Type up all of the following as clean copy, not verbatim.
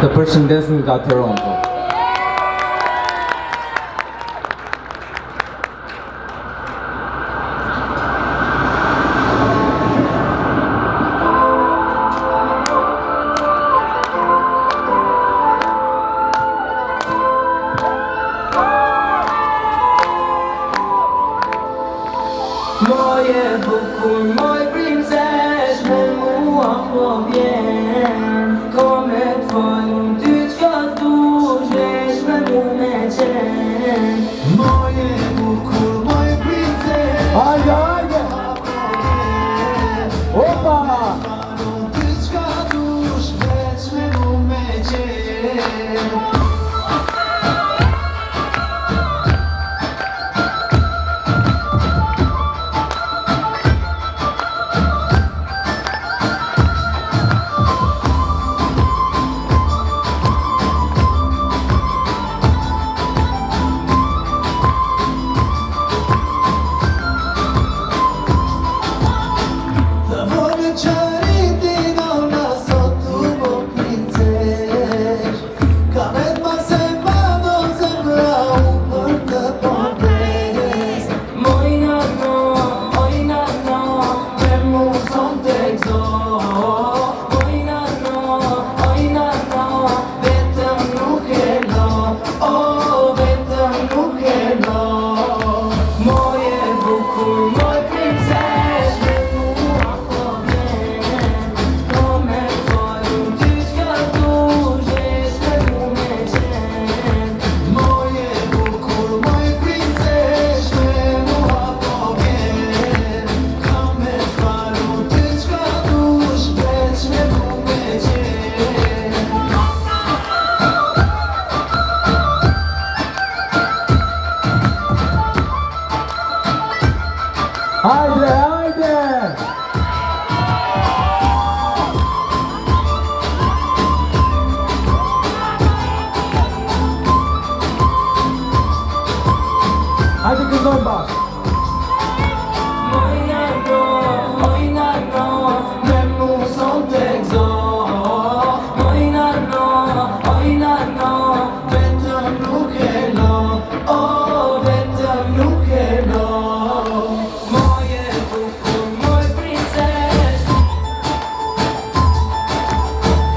Të përshëndesim nga Toronto. Moje bukur, moj princesh, me mua po vjen. Ko me t'falun ty qka dush, veç me mu me qen. Moje bukur, moj princesh, Hajde, hajde! Opa! falun ty qka dush, veç me mu me qen. Hajde, hajde! Hajde këndon bashkë! Moj nano, me mu son të gzo. Moj nano, vetëm nuk e lo. Oh, vetëm nuk e lo. Moje bukur, moj princesh,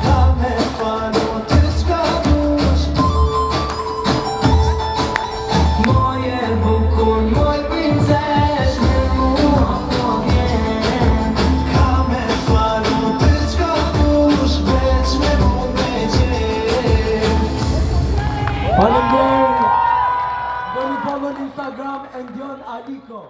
Ka me falun ty qka dush, moje bukur, moj princesh, me mua po vjen. ka me falun ty qka dush, veç me mu me qen. Faleminderit! Bëni follow në Instagram e Ndion Aliko.